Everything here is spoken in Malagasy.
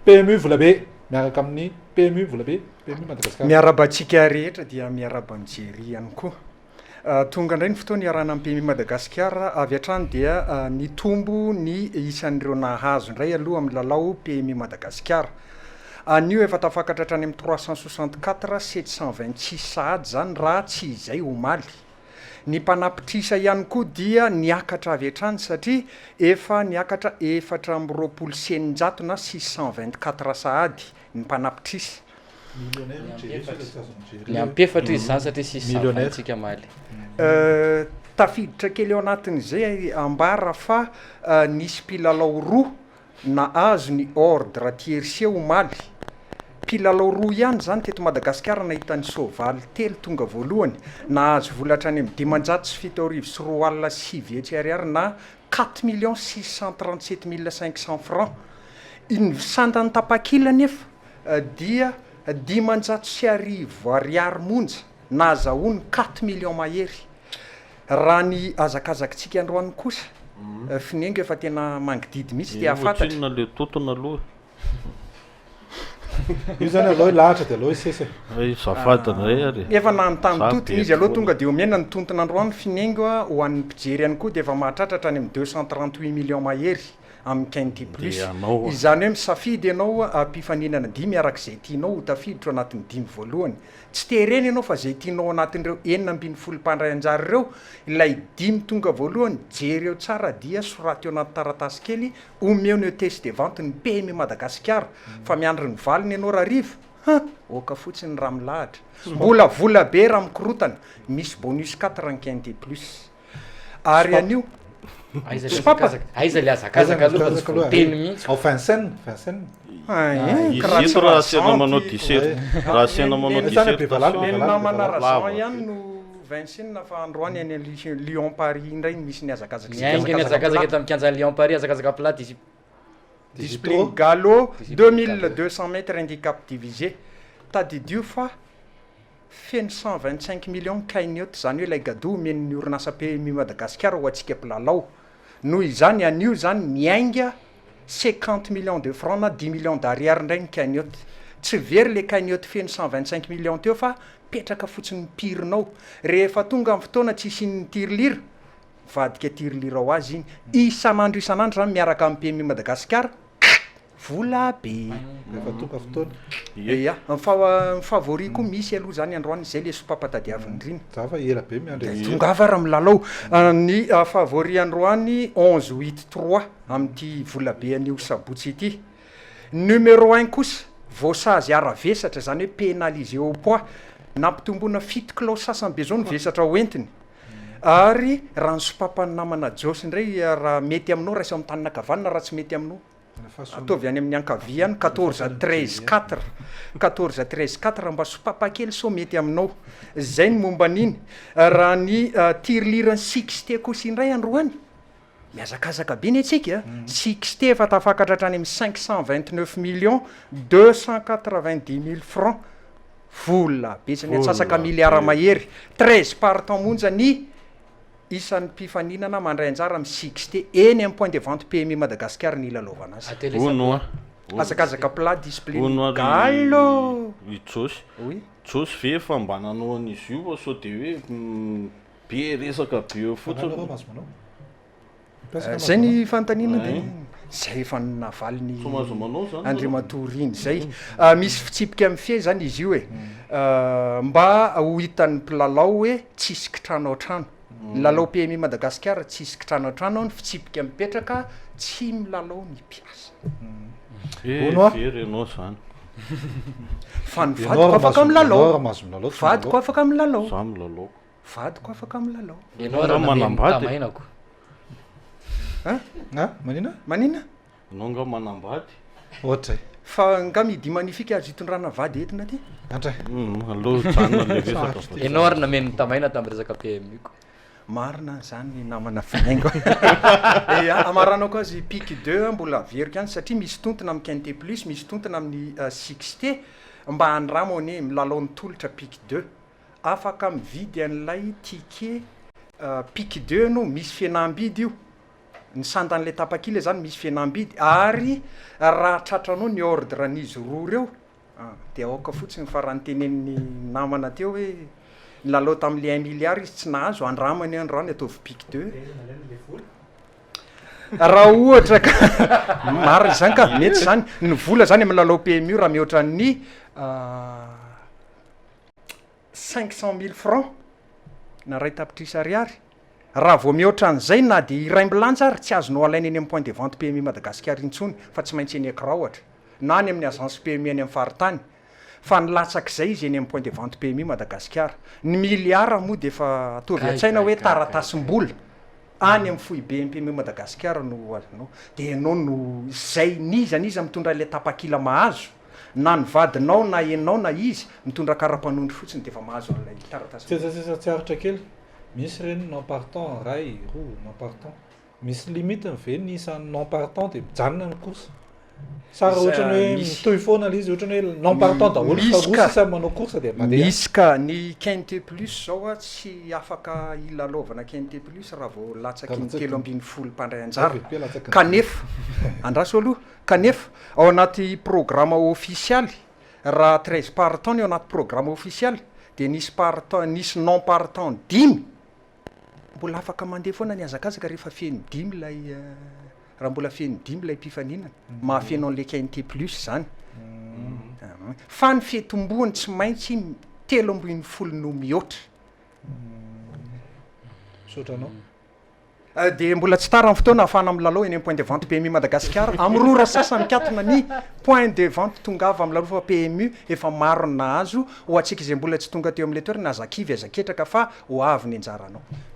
PMU vola be miaraka amin'ny PMU vola be PMU Madagasikara. Miaraba antsika rehetra dia miaraba mijery ihany koa. Tonga indray ny fotoana iarana amin'ny PMU Madagasikara avy hatrany dia nitombo ny isan'ireo nahazo indray aloha amin'ny lalao PMU Madagasikara. Anio efa tafakatra hatrany amin'ny 364 726 sahady zany raha tsy izay omaly. Ny mpanapitrisa ihany koa dia niakatra avy hatrany satria efa niakatra 420 na 624 sahady ny mpanapitrisa. Ny ampefatra izy zany satria 620 tsika maly. Tafiditra kely ao anatin'izay ambara fa nisy mpilalao roa nahazo ny ordre tiercé omaly. Mpilalao roa ihany zany teto Madagasikara nahita ny soavaly telo tonga voalohany nahazo vola hatrany amin'ny 507 ariary na 4 637 500 francs. Ny sandany tapakila nefa dia 500 ariary monja nahazahoany 4 millions mahery. Raha ny azakazakitsika androany kosa finengo efa tena mangididy mihitsy dia afantatra. Inona le totona aloha? Io zany aloha lahatra dia aloha sesa. Safatana ray ary. Efa nanontany totona izy aloha tonga dia omena ny tontona androany finengo ho an'ny mpijery ihany koa dia efa mahatratra any amin'ny 238 millions mahery amin'ny quinté plus. Izany hoe misafidy ianao ampifaninana 5 arak'izay tianao ho tafiditra anatin'ny 5 voalohany. Tsy tereny ianao fa zay tianao anatin'ireo 920 mpandray anjara ireo, ilay 5 tonga voalohany jery eo tsara dia soraty eo anaty taratasy kely omeo test de vente ny PMU Madagasikara fa miandry ny valiny ianao raha riva. Oka fotsiny raha milahatra. Mbola vola be raha mikorotana, misy bonus 4 ny quinté plus. Ary anio aiza le azakazaka aloha teny mihitsy. Au fin scène. Izy raha asiana manao dessert. Raha asiana manao dessert. Namana razan ihany no Vincennes fa androany any Lyon Paris indray misy ny azakazaka. Niainga ny azakazaka eto amin'ny kianjan'ny Lyon Paris azakazaka plat discipline galop 2200 mètres handicap divisé. Tadidio fa feno 125 millions kainiote zany hoe ilay gado men'ny orinasa PMU Madagasikara ho antsika mpilalao. Noho izany anio zany miainga 50 millions de francs na 10 millions d'ariary indray ny kainiote. Tsy very le kainiote feno 125 millions teo fa petraka fotsiny pirinao. Rehefa tonga amin'ny fotoana tsisy ny tirelira, vadika tirelira ho azy igny. Isan'andro zany miaraka amin'ny PMU Madagasikara vola be. Rehefa tonga fotoana. Ia, ny favori koa misy aloha zany androany izay le sopapatadiaviny riny. Zafa ela be miandry. Tonga ava raha milalao ny favori androany 11-8-3 amin'ity vola be anio sabotsy ity. Numéro 1 kosa voasazy ara-vesatra zany hoe pénalisé au poids nampitomboana 7 kilos sasany be zao ny vesatra hoentiny. Ary raha ny sopapany namana josy indray raha mety aminao raha sy amin'ny tanina kavanana raha tsy mety aminao. Ataovy any amin'ny ankavia any 14-13-4 14-13-4 mba sopapa kely so mety aminao. Zay ny momba an'iny. Raha ny tirelirany 6T kosa indray androany miazakazaka be ny atsika. 6T efa tafakatra hatrany amin'ny 529 millions 290 000 francs. Vola betsany atsasaka miliara mahery. 13 partants monja ny isan'ny mpifaninana mandray anjara amin'ny 6T eny amin'ny point de vente PMU Madagasikara ny lalaovana azy. Ono azakazaka plat discipline ono galo. Josy. Oui. Josy ve fa mba nanao an'izy io so de hoe be resaka be fotsiny. Zay ny fanontaniana dia zay efa navaly Somazo manao zany Andriamatoriny zay. Misy fitsipika amin'ny fie zany izy io mba ho hitan'ny mpilalao hoe tsisy kitranao trano. Lalao PMU Madagasikara tsisy kitranao trano ny fitsipika mipetraka tsy milalao ny piasa. Very anao zany. Fa ny vadiko afaka milalao. Vadiko afaka milalao. Za milalao. Vadiko afaka milalao. Ianao manambady tamainako. Manina? Anao nga manambady. Ohatra. Fa nga midi magnifique azo hitondrana vady etina ty. Aloha janona le resaka. Ianao ary nameny tamaina tamin'ny resaka PMU ko. Marina zany namana finaingo. Amaranao koa azy pic 2 mbola verika any satria misy tontona amin'ny quinté plus, misy tontona amin'ny 6T mba handramo ane milalao ny tolotra pic 2. Afaka mividy an'ilay ticket pic 2 no misy fihenam-bidy io. ny sandan'le tapakila zany misy fianambidy ary raha tratranao ny ordre n'izy roa reo de aoka fotsiny fa raha nytenen'ny namana teo hoe lalao tam'le 1 milliard izy tsy nahazo andramany androany ataovy pique 2 raha ohatra ka maro zany ka mety zany ny vola zany am'lalao PMU raha mihoatra ny 500 000 francs na ray tapitrisa ariary raha vao mihoatra an'izay na de iraimbilanja ary tsy azonao alaina eny amin'ny point de vente PMU Madagasikara intsony fa tsy maintsy eny écran ohatra na any amin'ny agence PMU any amin'ny faritany fa nilatsak'izay izy eny amin'ny point de vente PMU Madagasikara ny milliard moa de efa ataovy an-tsaina hoe taratasim-bola any amin'ny fohy be PMU Madagasikara no azonao de ianao no zay nizaniza mitondra le tapakila mahazo na ny vadinao na enao na izy mitondra kara-panondry fotsiny de efa mahazo an'ilay taratasim-bola tsy aritra kely misy reny non partant ray roa non partant misy limite ve ny isan'ny non partant de mijanona ny course sara ohatra ny hoe mitohy foana le izy ohatra ny hoe non partant daholo fa roa sisa manao course de mandeha misy ka ny quinte plus zao a tsy afaka ilalaovana quinte plus raha vao latsaky ny 3 mpandray anjara kanefa andraso aloha kanefa ao anaty programme officialy raha 13 partant ao anaty programme officialy de nisy partant nisy non partant 5 mbola afaka mandeha foana ny azakazaka rehefa feny 5 lay raha mbola feny 5 lay mpifaninana mahafenao an'le quinte plus zany fa ny fetomboany tsy maintsy 3 no mihoatra sotranao de mbola tsy tara ny fotoana afana am'lalao eny amin'ny point de vente PMU Madagasikara am'rora sasa mikatona ny point de vente tongava am'lalao fa PMU efa maro nahazo ho atsika izay mbola tsy tonga teo am'le toerana azakivy azaketraka fa ho avy ny anjaranao